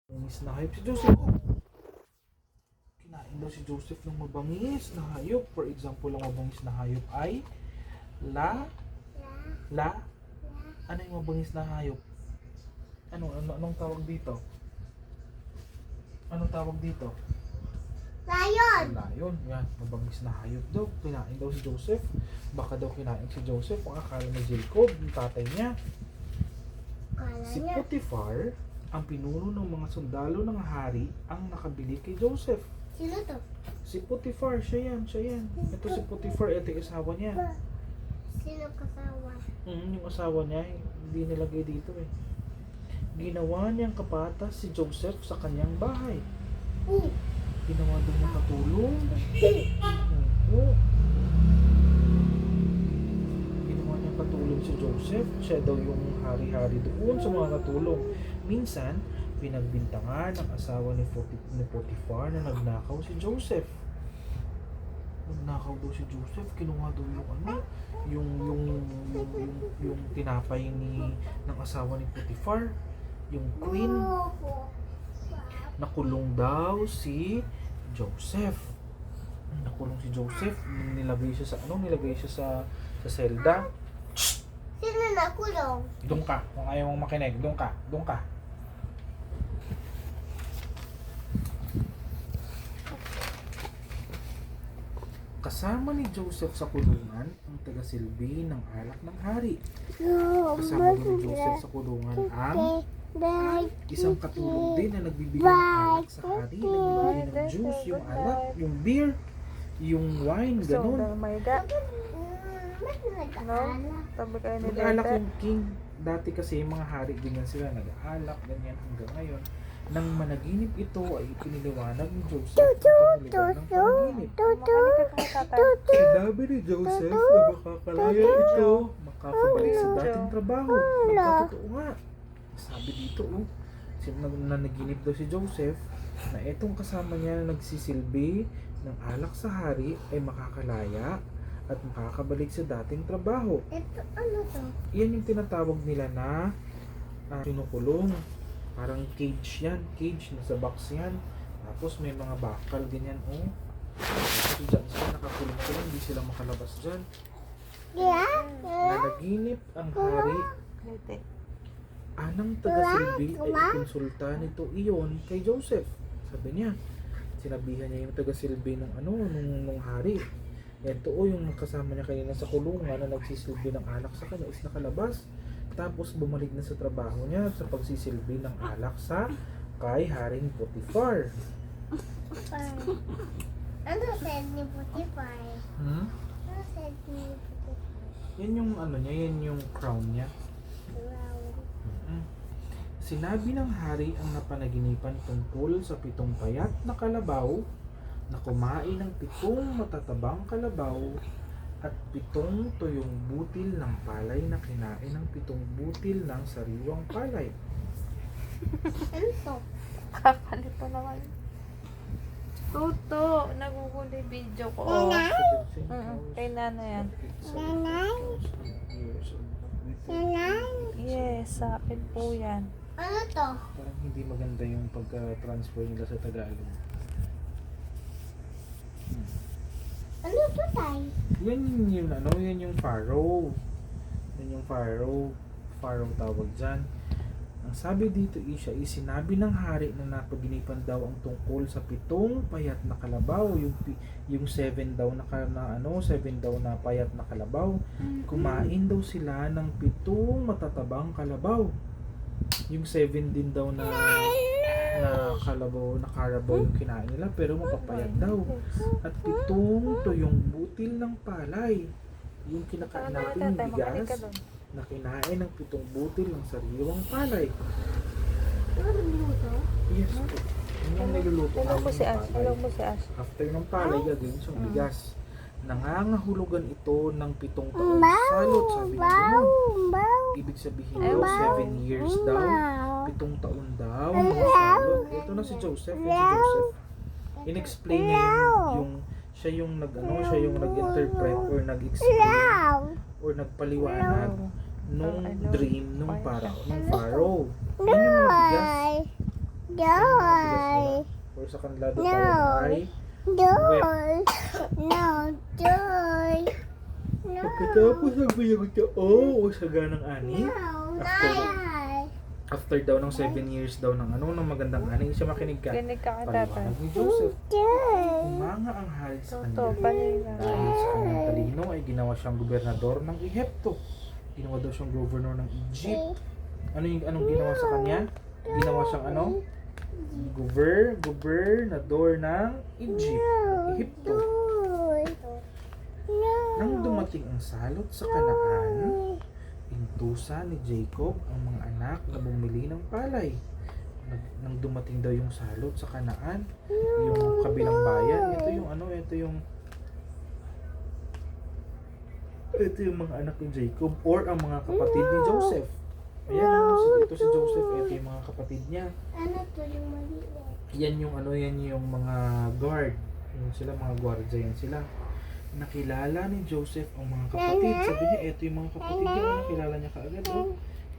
Mabangis na hayop si Joseph. Kinain daw si Joseph ng mabangis na hayop. For example, ang mabangis na hayop ay la. Ano yung mabangis na hayop? Anong tawag dito? Anong tawag dito? Lion! Lion. Yan, mabangis na hayop daw. Kinain daw si Joseph. Baka daw kinain si Joseph ang akala ni Jacob, yung tatay niya. Kala Si niya. Potiphar, ang pinuno ng mga sundalo ng hari, ang nakabili kay Joseph. Sino to? Si Potiphar, siya yan. Ito si Potiphar, ito yung asawa niya. Sino kasawa? Yung asawa niya, hindi nilagay dito eh. Ginawa niyang kapatas si Joseph sa kanyang bahay. Ginawa doon ng katulong. Oo. Ginawa niyang katulong si Joseph. Siya daw yung hari-hari doon sa mga katulong. Minsan, pinagbintangan ng asawa ni Potiphar na nagnakaw si Joseph. Nagnakaw daw si Joseph. Kinuha daw yung tinapay ng asawa ni Potiphar. Yung queen. Nakulong daw si Joseph. Nakulong si Joseph. Nilagay siya sa selda. Sino nakulong? Doon ka. Kung ayaw mong makinig, doon ka. Kasama ni Joseph sa kulungan ang tagasilbi ng alak ng hari. Kasama ni Joseph sa kulungan ang isang katulong din na nagbibigay ng alak sa hari. Nagbibigay ng juice, yung alak, yung beer, yung wine, ganun. No? Sabi kayo ni Nag-alak Dede. yung king. Dati kasi yung mga hari, ganyan sila, nag-alak, ganyan hanggang ngayon. Nang managinip ito ay ipiniliwanag ni Joseph ang pangaliban ng panaginip. Makinig ka tatay. Sinabi ni Joseph na makakalaya ito, makakabalik sa dating trabaho. Nagkatotoo nga. Sabi dito, nanaginip daw si Joseph na itong kasama niya na nagsisilbi ng alak sa hari ay makakalaya at makakabalik sa dating trabaho. Ito, ano to? Yan yung tinatawag nila na kinukulong. Parang cage yan. Cage, nasa box yan. Tapos may mga bakal, ganyan, Kasi dyan sila nakakulong-kulong, hindi sila makalabas dyan. Nanaginip ang hari. Dede. Anang taga-silbi ay ikonsulta nito iyon kay Joseph. Sabi niya, sinabihan niya yung taga-silbi nung hari. Ito yung kasama niya kanina sa kulungan na nagsisilbi ng alak sa kanya is nakalabas. Tapos bumalik na sa trabaho niya sa pagsisilbi ng alak sa kay Haring Potiphar. Ano said ni Potiphar? Ano said ni Potiphar? Yan yung yan yung crown niya. Wow. Sinabi ng hari ang napanaginipan tungkol sa 7 payat na kalabaw na kumain ng 7 matatabang kalabaw at 7 tuyong butil ng palay na kinain ng 7 butil ng sariwang palay. Ano to? Kakalito naman. Tuto, naguguli video ko. Kay Nana yan. Yes, sa akin po yan. Ano to? Parang hindi maganda yung pagka-transfer nila sa Tagalog. Ano to, tay? Yan yung pharaoh. Yan yung pharaoh. Pharaoh tawag dyan. Ang sabi dito sinabi ng hari na napaginipan daw ang tungkol sa 7 payat na kalabaw, yung 7 daw na 7 daw na payat na kalabaw. Kumain daw sila ng 7 matatabang kalabaw. Yung 7 din daw na karabaw yung kinain nila pero mapapayat daw. At 7 tuyong butil ng palay. Yung kinakain natin yung bigas na kinain ng 7 butil ng sariwang palay. Ano mo to? Yes po. Yun yung niluluto Tulong mo namin si ng Ash. palay. Tulong mo si Ash. After ng palay, gagawin siyang bigas. Nangangahulugan ito ng 7 taong salot, sabi niya gano'n. Ibig sabihin daw, 7 years daw, 7 taon daw, mga salot. Ito na si Joseph, in-explain niya siya yung nag-interpret or nag-explain or nagpaliwanag nung dream nung pharaoh. Yun yung mga bigas. Joy. Or sa kanila daw tawag ay Joy. No, joy. No. pagkatapos ng pinagtao o saganang ani. No, After, joy. after daw ng 7 years daw ng ng magandang ani, siya makinig ka. Kinig ka ka tatay. Paliwanag ni Joseph. Joy. Umanga ang hari sa Totoo, kanya. panila. Dahil sa kanyang talino ay ginawa siyang gobernador ng Ehipto. Ginawa daw siyang governor ng Egypt. Anong ginawa sa kanya? Ginawa siyang gobernador ng Egypt, Ehipto. Joy. No. Nang dumating ang salot sa Kanaan, intusa ni Jacob ang mga anak na bumili ng palay. Nang dumating daw yung salot sa Kanaan, yung kabilang bayan, ito yung mga anak ni Jacob or ang mga kapatid ni Joseph. Ayan, ito si Joseph, ito yung mga kapatid niya. Ano to yung maliit? Yan yung mga guard. Yan sila, mga gwardiya yan sila. Nakilala ni Joseph ang mga kapatid. Sabi niya, eto yung mga kapatid niya. Nakilala niya kaagad.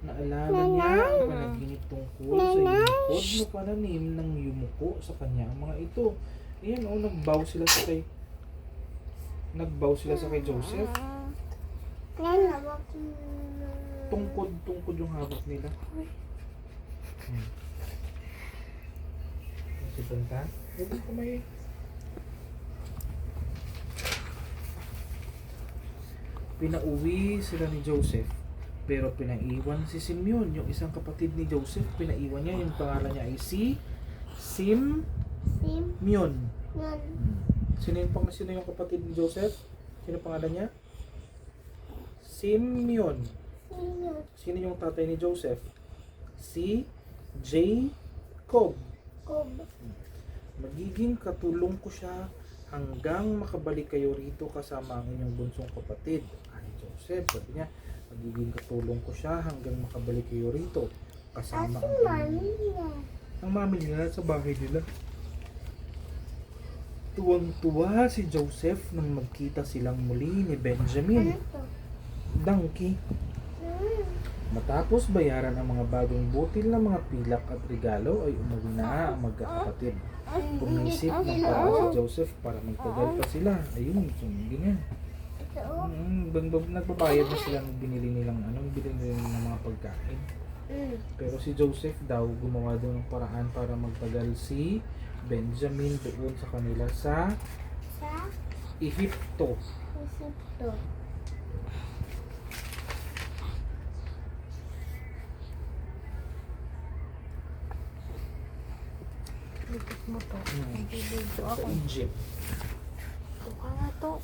Naalala niya ang panaginip tungkol sa yumukod na pananim ng yumuko sa kanya. Ang mga ito. Ayan, nagbow sila sa kay Joseph. Tungkod yung hawak nila. Si Banta. Hindi ko may... Pinauwi sila ni Joseph, pero pinaiwan si Simeon, yung isang kapatid ni Joseph. Pinaiwan niya, yung pangalan niya ay si Simeon. Sino yung kapatid ni Joseph? Sino pangalan niya? Simeon. Sino yung tatay ni Joseph? Si Jacob. Magiging katulong ko siya hanggang makabalik kayo rito kasama ang inyong bunsong kapatid. Ani Joseph, sabi niya, magiging katulong ko siya hanggang makabalik kayo rito kasama ang mami nila sa bahay nila. Tuwang-tuwa si Joseph nang magkita silang muli ni Benjamin. Donkey. Matapos bayaran ang mga bagong butil na mga pilak at regalo ay umuwi na ang magkakapatid. Pumisip ng parang si Joseph para magtagal pa sila. Ayun, ganyan. Nagbabayad na sila ng binili nilang ng mga pagkain. Pero si Joseph daw gumawa daw ng paraan para magtagal si Benjamin doon sa kanila sa Ehipto. Likit mo to. Sa Nag-video ako. Egypt. Ito ka nga to.